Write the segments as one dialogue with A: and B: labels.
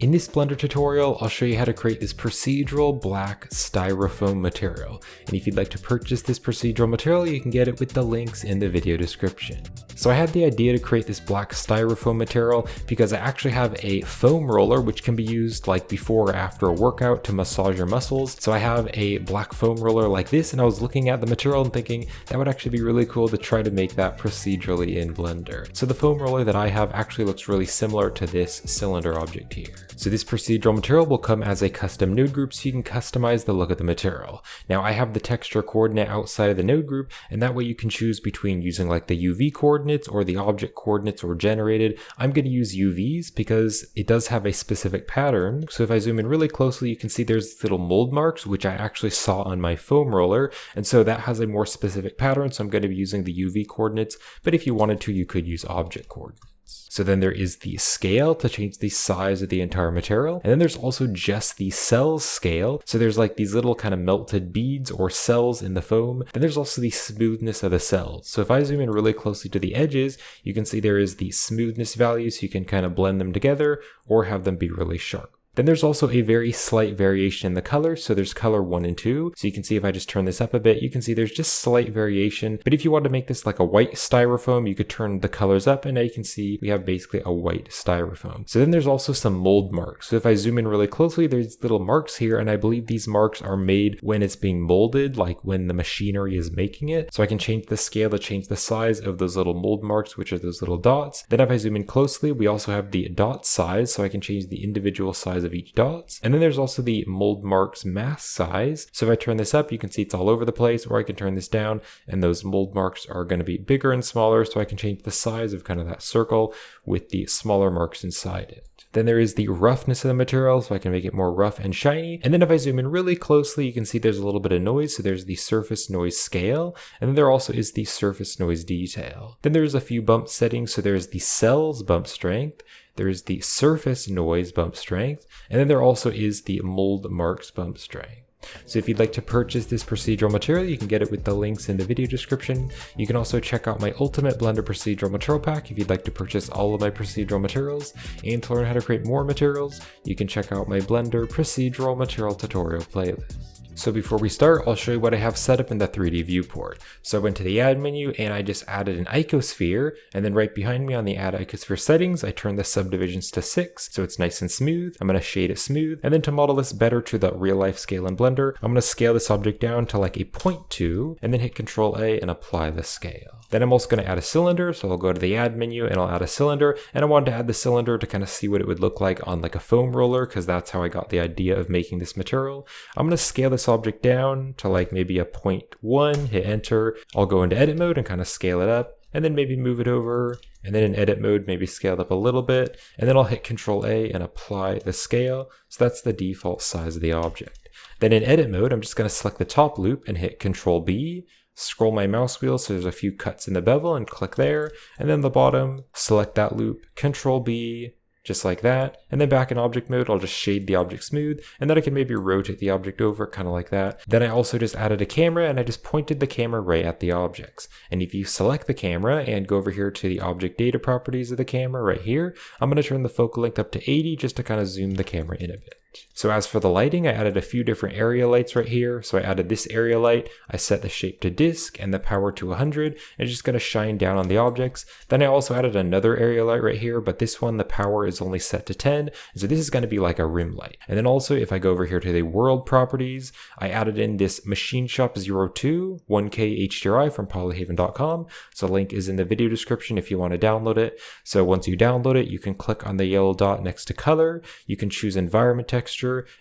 A: In this Blender tutorial, I'll show you how to create this procedural black styrofoam material. And if you'd like to purchase this procedural material, you can get it with the links in the video description. So I had the idea to create this black styrofoam material because I actually have a foam roller which can be used like before or after a workout to massage your muscles. So I have a black foam roller like this, and I was looking at the material and thinking that would actually be really cool to try to make that procedurally in Blender. So the foam roller that I have actually looks really similar to this cylinder object here. So this procedural material will come as a custom node group so you can customize the look of the material. Now I have the texture coordinate outside of the node group, and that way you can choose between using like the UV coordinates or the object coordinates or generated. I'm going to use UVs because it does have a specific pattern. So if I zoom in really closely, you can see there's little mold marks, which I actually saw on my foam roller. And so that has a more specific pattern. So I'm going to be using the UV coordinates, but if you wanted to, you could use object coordinates. So then there is the scale to change the size of the entire material. And then there's also just the cells scale. So there's like these little kind of melted beads or cells in the foam. Then there's also the smoothness of the cells. So if I zoom in really closely to the edges, you can see there is the smoothness value, so you can kind of blend them together or have them be really sharp. Then there's also a very slight variation in the color. So there's color 1 and 2. So you can see if I just turn this up a bit, you can see there's just slight variation. But if you want to make this like a white styrofoam, you could turn the colors up, and now you can see we have basically a white styrofoam. So then there's also some mold marks. So if I zoom in really closely, there's little marks here, and I believe these marks are made when it's being molded, like when the machinery is making it. So I can change the scale to change the size of those little mold marks, which are those little dots. Then if I zoom in closely, we also have the dot size, so I can change the individual size of each dots. And then there's also the mold marks mask size. So if I turn this up, you can see it's all over the place, or I can turn this down and those mold marks are going to be bigger and smaller. So I can change the size of kind of that circle with the smaller marks inside it. Then there is the roughness of the material, so I can make it more rough and shiny. And then if I zoom in really closely, you can see there's a little bit of noise. So there's the surface noise scale, and then there also is the surface noise detail. Then there's a few bump settings. So there's the cells bump strength, there's the surface noise bump strength, and then there also is the mold marks bump strength. So if you'd like to purchase this procedural material, you can get it with the links in the video description. You can also check out my Ultimate Blender Procedural Material Pack if you'd like to purchase all of my procedural materials. And to learn how to create more materials, you can check out my Blender Procedural Material Tutorial playlist. So before we start, I'll show you what I have set up in the 3D viewport. So I went to the add menu and I just added an icosphere, and then right behind me on the add icosphere settings, I turned the subdivisions to 6 so it's nice and smooth. I'm going to shade it smooth, and then to model this better to the real life scale in Blender, I'm going to scale this object down to like a 0.2 and then hit Ctrl A and apply the scale. Then I'm also going to add a cylinder, so I'll go to the add menu and I'll add a cylinder, and I wanted to add the cylinder to kind of see what it would look like on like a foam roller, because that's how I got the idea of making this material. I'm going to scale this object down to like maybe a 0.1, hit enter. I'll go into edit mode and kind of scale it up, and then maybe move it over, and then in edit mode maybe scale it up a little bit, and then I'll hit Ctrl A and apply the scale. So that's the default size of the object. Then in edit mode, I'm just going to select the top loop and hit Ctrl B. Scroll my mouse wheel so there's a few cuts in the bevel and click there, and then the bottom, select that loop, Ctrl B, just like that. And then back in object mode, I'll just shade the object smooth, and then I can maybe rotate the object over kind of like that. Then I also just added a camera, and I just pointed the camera right at the objects. And if you select the camera and go over here to the object data properties of the camera right here, I'm going to turn the focal length up to 80 just to kind of zoom the camera in a bit. So as for the lighting, I added a few different area lights right here. So I added this area light, I set the shape to disk and the power to 100, and it's just going to shine down on the objects. Then I also added another area light right here, but this one, the power is only set to 10. So this is going to be like a rim light. And then also if I go over here to the world properties, I added in this Machine Shop 02 1K HDRI from polyhaven.com. So link is in the video description if you want to download it. So once you download it, you can click on the yellow dot next to color. You can choose environment texture,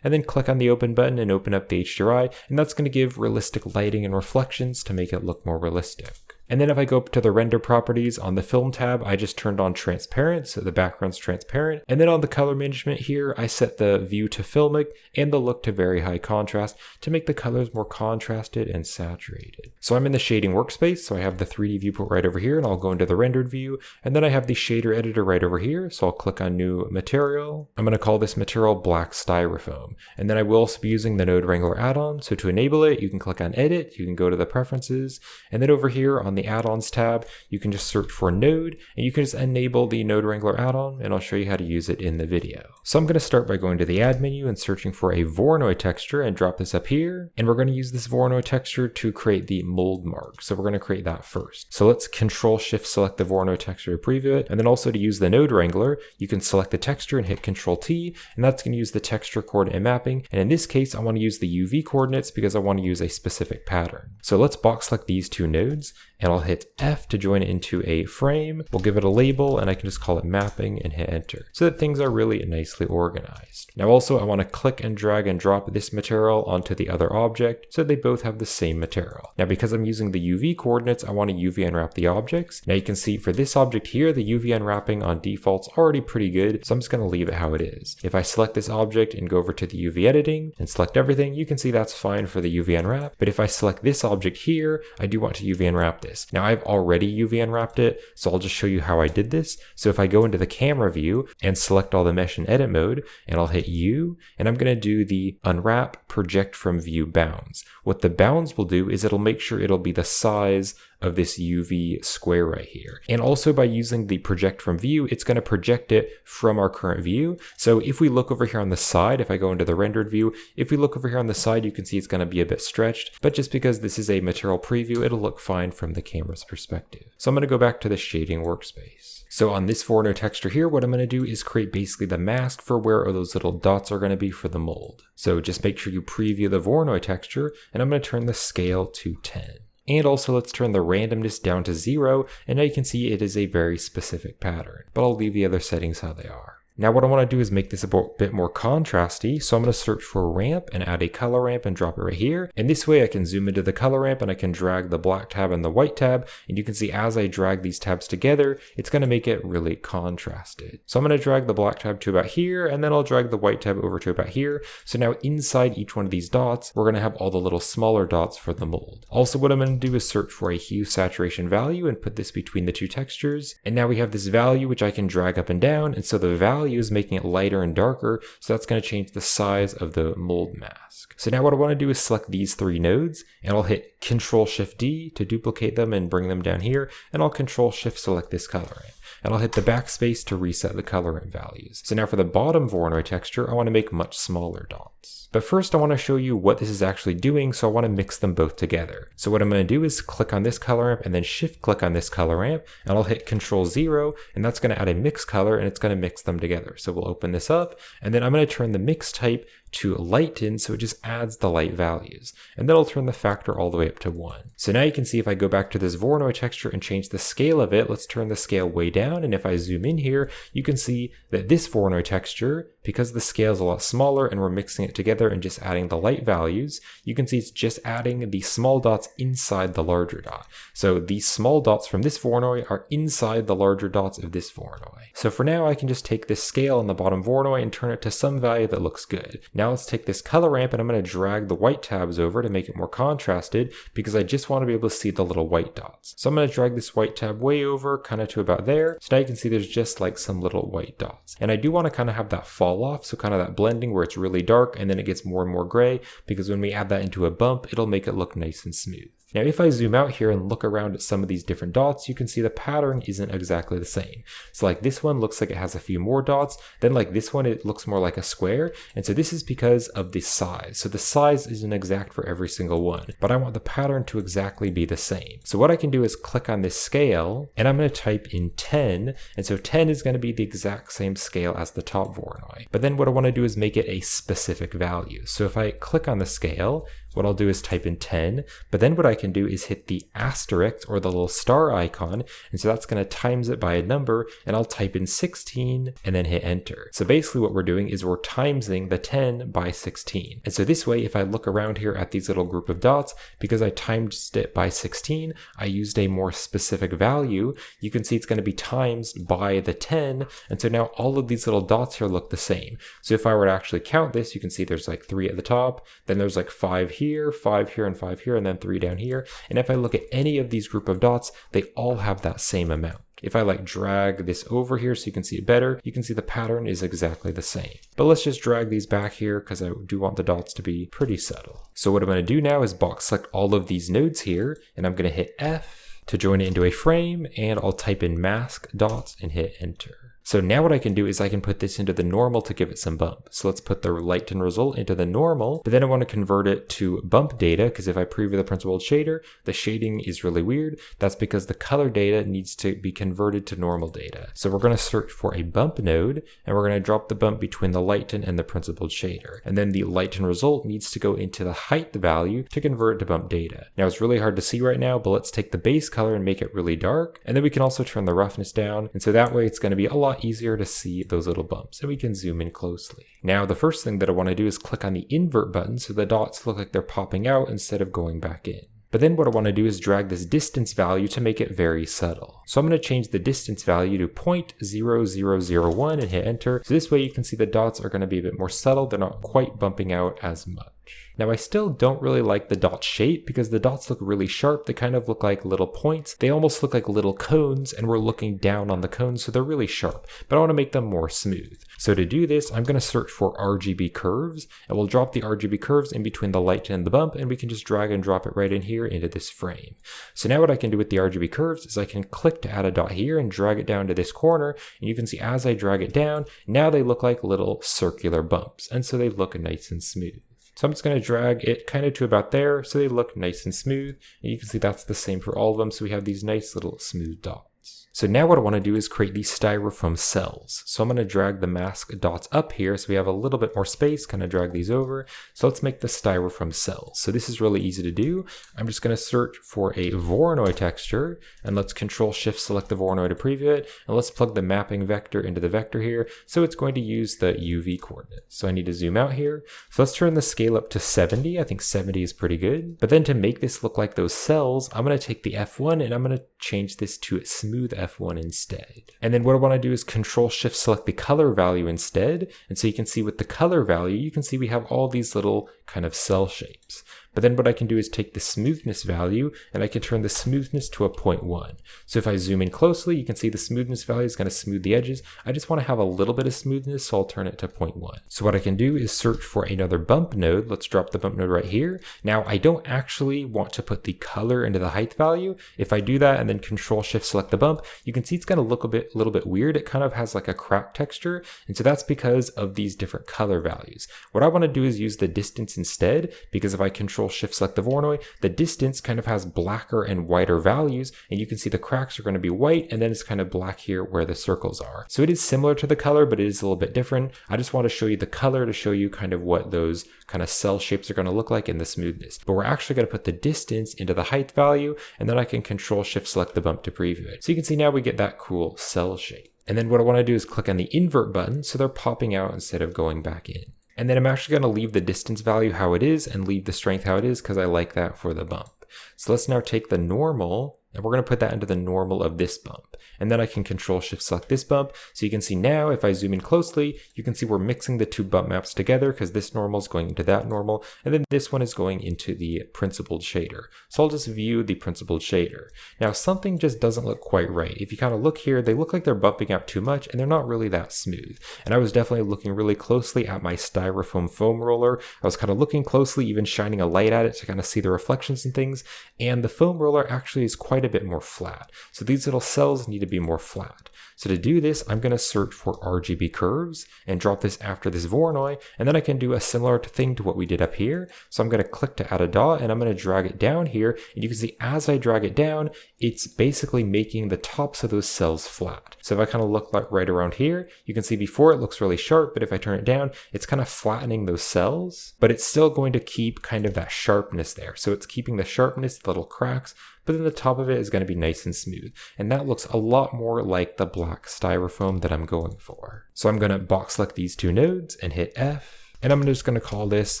A: and then click on the open button and open up the HDRI, and that's going to give realistic lighting and reflections to make it look more realistic. And then if I go up to the render properties on the film tab, I just turned on transparent, so the background's transparent. And then on the color management here, I set the view to filmic and the look to very high contrast to make the colors more contrasted and saturated. So I'm in the shading workspace, so I have the 3D viewport right over here, and I'll go into the rendered view. And then I have the shader editor right over here, so I'll click on new material. I'm going to call this material black styrofoam. And then I will also be using the Node Wrangler add-on. So to enable it, you can click on edit, you can go to the preferences, and then over here on on the add-ons tab, you can just search for Node, and you can just enable the Node Wrangler add-on, and I'll show you how to use it in the video. So I'm going to start by going to the add menu and searching for a Voronoi texture and drop this up here. And we're going to use this Voronoi texture to create the mold mark. So we're going to create that first. So let's Control-Shift select the Voronoi texture to preview it. And then also to use the Node Wrangler, you can select the texture and hit Control-T, and that's going to use the texture coordinate mapping. And in this case, I want to use the UV coordinates because I want to use a specific pattern. So let's box select these two nodes, and I'll hit F to join it into a frame. We'll give it a label, and I can just call it mapping and hit enter so that things are really nicely organized. Now also, I want to click and drag and drop this material onto the other object so they both have the same material. Now because I'm using the UV coordinates, I want to UV unwrap the objects. Now you can see for this object here, the UV unwrapping on default's already pretty good, so I'm just going to leave it how it is. If I select this object and go over to the UV editing and select everything, you can see that's fine for the UV unwrap. But if I select this object here, I do want to UV unwrap this. Now I've already UV unwrapped it, so I'll just show you how I did this. So if I go into the camera view and select all the mesh and edit mode, and I'll hit U, and I'm going to do the unwrap project from view bounds. What the bounds will do is it'll make sure it'll be the size of this UV square right here. And also by using the project from view, it's going to project it from our current view. So if we look over here on the side, if I go into the rendered view, if we look over here on the side, you can see it's going to be a bit stretched, but just because this is a material preview, it'll look fine from the camera's perspective. So I'm going to go back to the shading workspace. So on this Voronoi texture here, what I'm going to do is create basically the mask for where those little dots are going to be for the mold. So just make sure you preview the Voronoi texture, and I'm going to turn the scale to 10. And also let's turn the randomness down to 0, and now you can see it is a very specific pattern, but I'll leave the other settings how they are. Now what I want to do is make this a bit more contrasty, so I'm going to search for ramp and add a color ramp and drop it right here. And this way I can zoom into the color ramp and I can drag the black tab and the white tab, and you can see as I drag these tabs together, it's going to make it really contrasted. So I'm going to drag the black tab to about here, and then I'll drag the white tab over to about here. So now inside each one of these dots, we're going to have all the little smaller dots for the mold. Also what I'm going to do is search for a hue saturation value and put this between the two textures. And now we have this value which I can drag up and down, and so the value is making it lighter and darker, so that's going to change the size of the mold mask. So now what I want to do is select these three nodes, and I'll hit Control-Shift-D to duplicate them and bring them down here, and I'll Control-Shift select this color ramp. And I'll hit the backspace to reset the color ramp values. So now for the bottom Voronoi texture, I want to make much smaller dots. But first I want to show you what this is actually doing, so I want to mix them both together. So what I'm going to do is click on this color ramp and then shift click on this color ramp, and I'll hit Control-0, and that's going to add a mix color, and it's going to mix them together. So we'll open this up, and then I'm going to turn the mix type to lighten, so it just adds the light values. And then I'll turn the factor all the way up to 1. So now you can see if I go back to this Voronoi texture and change the scale of it, let's turn the scale way down, and if I zoom in here, you can see that this Voronoi texture, because the scale is a lot smaller and we're mixing it together and just adding the light values, you can see it's just adding the small dots inside the larger dot. So these small dots from this Voronoi are inside the larger dots of this Voronoi. So for now, I can just take this scale on the bottom Voronoi and turn it to some value that looks good. Now let's take this color ramp, and I'm going to drag the white tabs over to make it more contrasted because I just want to be able to see the little white dots. So I'm going to drag this white tab way over, kind of to about there. So now you can see there's just like some little white dots. And I do want to kind of have that fall off, so kind of that blending where it's really dark and then it gets more and more gray, because when we add that into a bump, it'll make it look nice and smooth. Now, if I zoom out here and look around at some of these different dots, you can see the pattern isn't exactly the same. So like this one looks like it has a few more dots, then like this one, it looks more like a square. And so this is because of the size. So the size isn't exact for every single one, but I want the pattern to exactly be the same. So what I can do is click on this scale, and I'm going to type in 10. And so 10 is going to be the exact same scale as the top Voronoi. But then what I want to do is make it a specific value. So if I click on the scale, what I'll do is type in 10, but then what I can do is hit the asterisk or the little star icon, and so that's going to times it by a number, and I'll type in 16 and then hit enter. So basically what we're doing is we're timesing the 10 by 16. And so this way, if I look around here at these little group of dots, because I timed it by 16, I used a more specific value, you can see it's going to be times by the 10, and so now all of these little dots here look the same. So if I were to actually count this, you can see there's like 3 at the top, then there's like 5 here, 5 here, and 5 here, and then 3 down here. And if I look at any of these group of dots, they all have that same amount. If I like drag this over here so you can see it better, you can see the pattern is exactly the same. But let's just drag these back here because I do want the dots to be pretty subtle. So what I'm going to do now is box select all of these nodes here, and I'm going to hit F. to join it into a frame, and I'll type in mask dots and hit enter. So now what I can do is I can put this into the normal to give it some bump. So let's put the lighten result into the normal, but then I want to convert it to bump data, because if I preview the principled shader, the shading is really weird. That's because the color data needs to be converted to normal data. So we're going to search for a bump node, and we're going to drop the bump between the lighten and the principled shader. And then the lighten result needs to go into the height value to convert it to bump data. Now it's really hard to see right now, but let's take the base color and make it really dark. And then we can also turn the roughness down. And so that way it's going to be a lot easier to see those little bumps, and we can zoom in closely. Now the first thing that I want to do is click on the invert button so the dots look like they're popping out instead of going back in. But then what I want to do is drag this distance value to make it very subtle. So I'm going to change the distance value to 0.0001 and hit enter. So this way you can see the dots are going to be a bit more subtle. They're not quite bumping out as much. Now I still don't really like the dot shape because the dots look really sharp. They kind of look like little points. They almost look like little cones, and we're looking down on the cones, so they're really sharp, but I want to make them more smooth. So to do this, I'm going to search for RGB curves, and we'll drop the RGB curves in between the lighten and the bump, and we can just drag and drop it right in here into this frame. So now what I can do with the RGB curves is I can click to add a dot here and drag it down to this corner, and you can see as I drag it down, now they look like little circular bumps, and so they look nice and smooth. So I'm just going to drag it kind of to about there so they look nice and smooth. And you can see that's the same for all of them. So we have these nice little smooth dots. So now what I want to do is create these styrofoam cells. So I'm going to drag the mask dots up here so we have a little bit more space, kind of drag these over. So let's make the styrofoam cells. So this is really easy to do. I'm just going to search for a Voronoi texture, and let's Control Shift select the Voronoi to preview it. And let's plug the mapping vector into the vector here. So it's going to use the UV coordinates. So I need to zoom out here. So let's turn the scale up to 70. I think 70 is pretty good. But then to make this look like those cells, I'm going to take the F1 and I'm going to change this to smooth F1 instead. And then what I want to do is Control Shift select the color value instead. And so you can see with the color value, you can see we have all these little kind of cell shapes. But then what I can do is take the smoothness value and I can turn the smoothness to a 0.1. So if I zoom in closely, you can see the smoothness value is going to smooth the edges. I just want to have a little bit of smoothness, so I'll turn it to 0.1. So what I can do is search for another bump node. Let's drop the bump node right here. Now I don't actually want to put the color into the height value. If I do that and then Control Shift select the bump, you can see it's going to look a little bit weird. It kind of has like a crack texture. And so that's because of these different color values. What I want to do is use the distance instead, because if I Control Shift select the Voronoi, the distance kind of has blacker and whiter values, and you can see the cracks are going to be white, and then it's kind of black here where the circles are. So it is similar to the color, but it is a little bit different. I just want to show you the color to show you kind of what those kind of cell shapes are going to look like in the smoothness. But we're actually going to put the distance into the height value, and then I can Control Shift select the bump to preview it. So you can see now we get that cool cell shape. And then what I want to do is click on the invert button so they're popping out instead of going back in. And then I'm actually going to leave the distance value how it is and leave the strength how it is because I like that for the bump. So let's now take the normal and we're going to put that into the normal of this bump. And then I can Control Shift select this bump. So you can see now if I zoom in closely, you can see we're mixing the two bump maps together because this normal is going into that normal. And then this one is going into the principled shader. So I'll just view the principled shader. Now something just doesn't look quite right. If you kind of look here, they look like they're bumping out too much and they're not really that smooth. And I was definitely looking really closely at my styrofoam foam roller. I was kind of looking closely, even shining a light at it to kind of see the reflections and things. And the foam roller actually is quite a bit more flat. So these little cells need to be more flat. So to do this, I'm going to search for RGB curves and drop this after this Voronoi, and then I can do a similar thing to what we did up here. So I'm going to click to add a dot and I'm going to drag it down here, and you can see as I drag it down, it's basically making the tops of those cells flat. So if I kind of look like right around here, you can see before it looks really sharp, but if I turn it down, it's kind of flattening those cells, but it's still going to keep kind of that sharpness there. So it's keeping the sharpness, the little cracks, but then the top of it is going to be nice and smooth. And that looks a lot more like the black styrofoam that I'm going for. So I'm going to box select these two nodes and hit F. And I'm just going to call this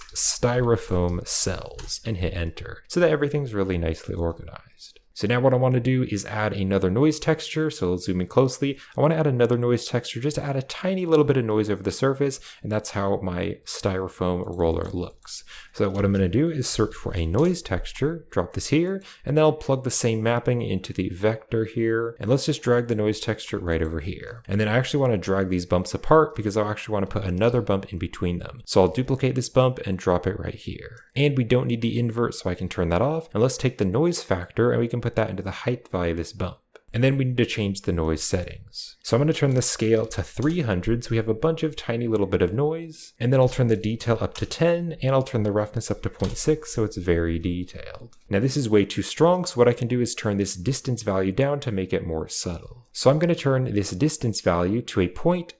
A: styrofoam cells and hit enter so that everything's really nicely organized. So now what I want to do is add another noise texture. So let's zoom in closely. I want to add another noise texture just to add a tiny little bit of noise over the surface. And that's how my styrofoam roller looks. So what I'm going to do is search for a noise texture, drop this here, and then I'll plug the same mapping into the vector here. And let's just drag the noise texture right over here. And then I actually want to drag these bumps apart because I actually want to put another bump in between them. So I'll duplicate this bump and drop it right here. And we don't need the invert, so I can turn that off. And let's take the noise factor and we can put that into the height value of this bump. And then we need to change the noise settings. So I'm going to turn the scale to 300 so we have a bunch of tiny little bit of noise. And then I'll turn the detail up to 10 and I'll turn the roughness up to 0.6 so it's very detailed. Now this is way too strong, so what I can do is turn this distance value down to make it more subtle. So I'm going to turn this distance value to a 0.00008.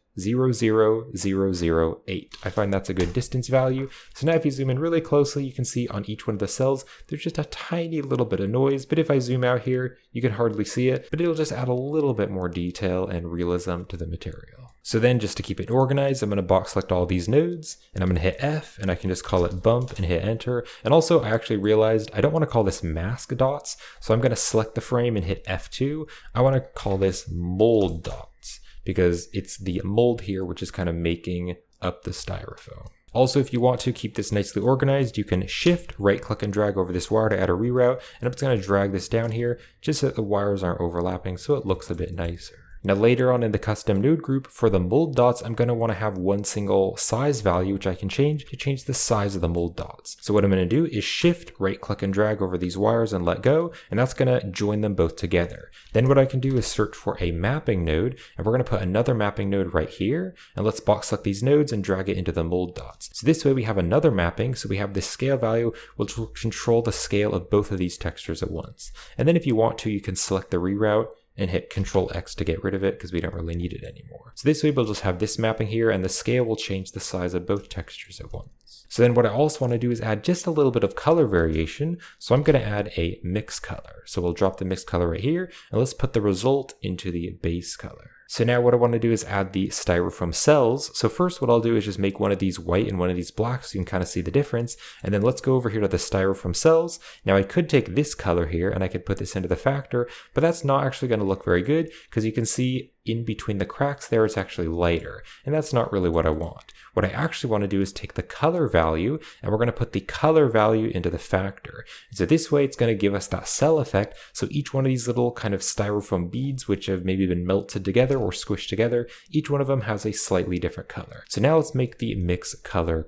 A: I find that's a good distance value. So now if you zoom in really closely, you can see on each one of the cells, there's just a tiny little bit of noise. But if I zoom out here, you can hardly see it, but it'll just add a little bit more detail and realism to the material. So then just to keep it organized, I'm going to box select all these nodes and I'm going to hit F and I can just call it bump and hit enter. And also I actually realized I don't want to call this mask dots. So I'm going to select the frame and hit F2. I want to call this mold dots, because it's the mold here which is kind of making up the styrofoam. Also, if you want to keep this nicely organized, you can shift, right click and drag over this wire to add a reroute, and I'm just going to drag this down here just so that the wires aren't overlapping so it looks a bit nicer. Now later on in the custom node group, for the mold dots, I'm going to want to have one single size value, which I can change to change the size of the mold dots. So what I'm going to do is shift, right click and drag over these wires and let go, and that's going to join them both together. Then what I can do is search for a mapping node, and we're going to put another mapping node right here, and let's box select these nodes and drag it into the mold dots. So this way we have another mapping, so we have this scale value which will control the scale of both of these textures at once. And then if you want to, you can select the reroute and hit Control X to get rid of it because we don't really need it anymore. So this way we'll just have this mapping here and the scale will change the size of both textures at once. So then what I also want to do is add just a little bit of color variation. So I'm going to add a mix color. So we'll drop the mix color right here and let's put the result into the base color. So now what I want to do is add the styrofoam cells. So first what I'll do is just make one of these white and one of these black so you can kind of see the difference. And then let's go over here to the styrofoam cells. Now I could take this color here and I could put this into the factor, but that's not actually going to look very good because you can see in between the cracks there it's actually lighter, and that's not really what I want. What I actually want to do is take the color value and we're going to put the color value into the factor. And so this way it's going to give us that cell effect. So each one of these little kind of styrofoam beads which have maybe been melted together or squished together, each one of them has a slightly different color. So now let's make the mix colors.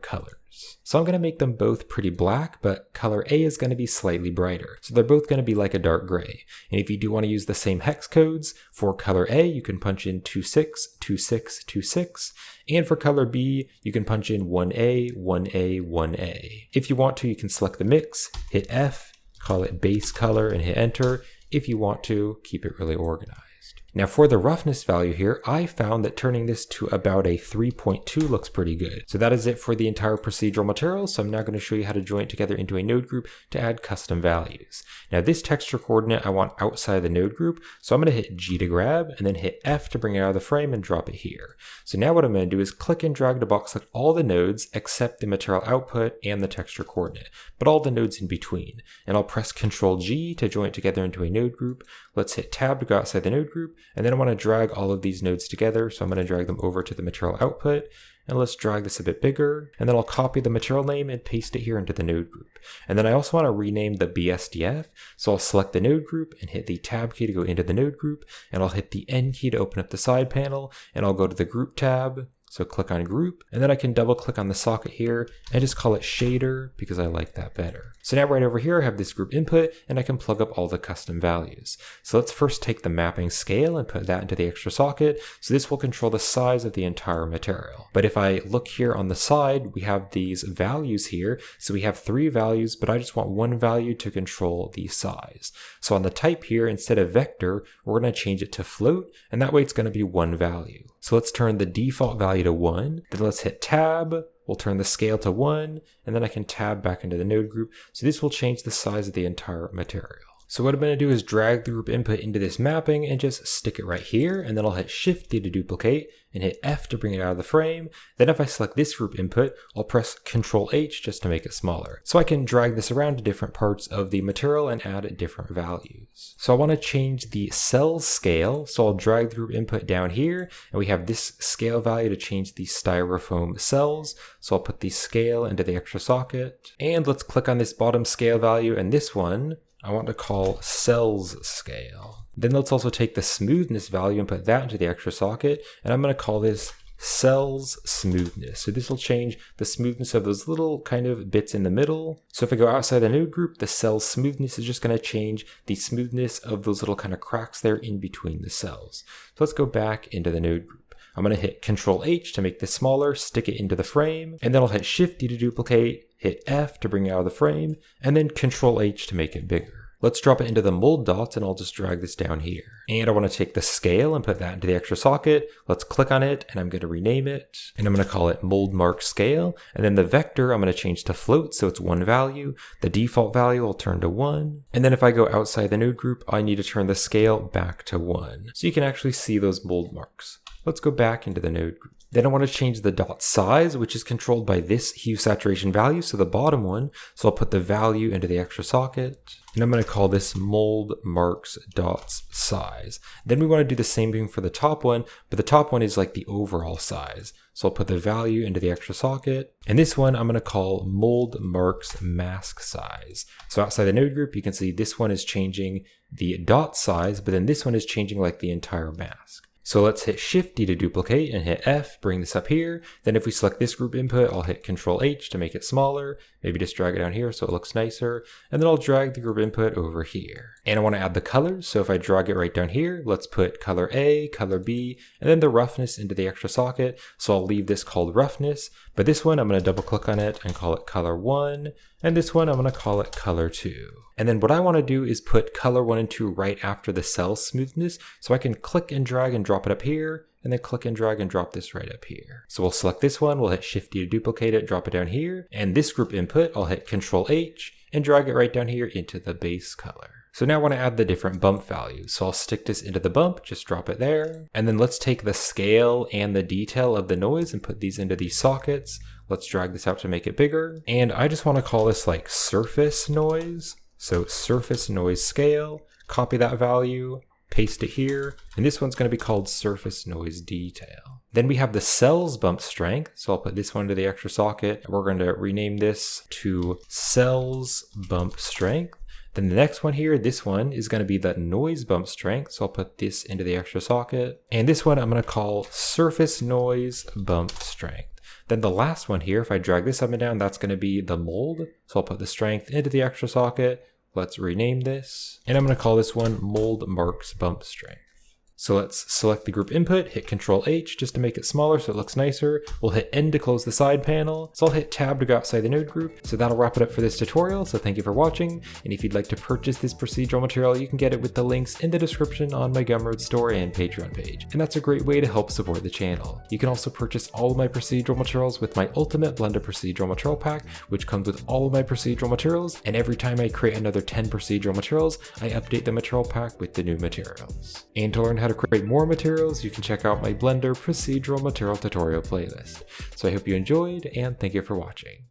A: So I'm going to make them both pretty black, but color A is going to be slightly brighter. So they're both going to be like a dark gray. And if you do want to use the same hex codes, for color A, you can punch in 262626. And for color B, you can punch in 1A, 1A, 1A. If you want to, you can select the mix, hit F, call it base color and hit enter. If you want to, keep it really organized. Now for the roughness value here, I found that turning this to about a 3.2 looks pretty good. So that is it for the entire procedural material. So I'm now going to show you how to join it together into a node group to add custom values. Now this texture coordinate I want outside the node group. So I'm going to hit G to grab and then hit F to bring it out of the frame and drop it here. So now what I'm going to do is click and drag to box select all the nodes except the material output and the texture coordinate, but all the nodes in between. And I'll press Ctrl G to join it together into a node group. Let's hit Tab to go outside the node group. And then I want to drag all of these nodes together. So I'm going to drag them over to the material output. And let's drag this a bit bigger. And then I'll copy the material name and paste it here into the node group. And then I also want to rename the BSDF. So I'll select the node group and hit the Tab key to go into the node group. And I'll hit the N key to open up the side panel. And I'll go to the group tab. So click on group, and then I can double click on the socket here and just call it shader because I like that better. So now right over here I have this group input and I can plug up all the custom values. So let's first take the mapping scale and put that into the extra socket. So this will control the size of the entire material. But if I look here on the side, we have these values here. So we have 3 values, but I just want one value to control the size. So on the type here, instead of vector, we're going to change it to float, and that way it's going to be 1 value. So let's turn the default value to 1, then let's hit tab, we'll turn the scale to 1, and then I can tab back into the node group. So this will change the size of the entire material. So what I'm going to do is drag the group input into this mapping and just stick it right here, and then I'll hit Shift D to duplicate and hit F to bring it out of the frame. Then if I select this group input, I'll press Ctrl H just to make it smaller. So I can drag this around to different parts of the material and add different values. So I want to change the cell scale, so I'll drag the group input down here, and we have this scale value to change the styrofoam cells. So I'll put the scale into the extra socket, and let's click on this bottom scale value, and this one I want to call cells scale. Then let's also take the smoothness value and put that into the extra socket, and I'm going to call this cells smoothness. So this will change the smoothness of those little kind of bits in the middle. So if I go outside the node group, the cell smoothness is just going to change the smoothness of those little kind of cracks there in between the cells. So let's go back into the node group. I'm going to hit Control H to make this smaller, stick it into the frame, and then I'll hit Shift D to duplicate, hit F to bring it out of the frame, and then Control H to make it bigger. Let's drop it into the mold dots, and I'll just drag this down here. And I want to take the scale and put that into the extra socket. Let's click on it, and I'm going to rename it, and I'm going to call it mold mark scale. And then the vector, I'm going to change to float, so it's one value. The default value will turn to 1. And then if I go outside the node group, I need to turn the scale back to 1. So you can actually see those mold marks. Let's go back into the node group. Then I want to change the dot size, which is controlled by this hue saturation value, so the bottom one. So I'll put the value into the extra socket, and I'm going to call this mold marks dots size. Then we want to do the same thing for the top one, but the top one is like the overall size. So I'll put the value into the extra socket, and this one I'm going to call mold marks mask size. So outside the node group, you can see this one is changing the dot size, but then this one is changing like the entire mask. So let's hit Shift D to duplicate and hit F, bring this up here. Then if we select this group input, I'll hit Control H to make it smaller. Maybe just drag it down here so it looks nicer. And then I'll drag the group input over here. And I want to add the colors. So if I drag it right down here, let's put color A, color B, and then the roughness into the extra socket. So I'll leave this called roughness. But this one, I'm going to double click on it and call it color 1. And this one, I'm going to call it color 2. And then what I want to do is put color 1 and 2 right after the cell smoothness. So I can click and drag and drop it up here, and then click and drag and drop this right up here. So we'll select this one, we'll hit Shift D to duplicate it, drop it down here. And this group input, I'll hit Control H and drag it right down here into the base color. So now I want to add the different bump values. So I'll stick this into the bump, just drop it there. And then let's take the scale and the detail of the noise and put these into these sockets. Let's drag this out to make it bigger. And I just want to call this like surface noise. So surface noise scale, copy that value, paste it here, and this one's going to be called surface noise detail. Then we have the cells bump strength, so I'll put this one to the extra socket, and we're going to rename this to cells bump strength. Then the next one here, this one is going to be the noise bump strength, so I'll put this into the extra socket, and this one I'm going to call surface noise bump strength. Then the last one here, if I drag this up and down, that's going to be the mold. So I'll put the strength into the extra socket. Let's rename this. And I'm going to call this one mold marks bump strength. So let's select the group input, hit Control H just to make it smaller so it looks nicer. We'll hit N to close the side panel. So I'll hit Tab to go outside the node group. So that'll wrap it up for this tutorial. So thank you for watching. And if you'd like to purchase this procedural material, you can get it with the links in the description on my Gumroad store and Patreon page. And that's a great way to help support the channel. You can also purchase all of my procedural materials with my Ultimate Blender Procedural Material Pack, which comes with all of my procedural materials. And every time I create another 10 procedural materials, I update the material pack with the new materials. And to learn how to create more materials, you can check out my Blender procedural material tutorial playlist. So I hope you enjoyed, and thank you for watching.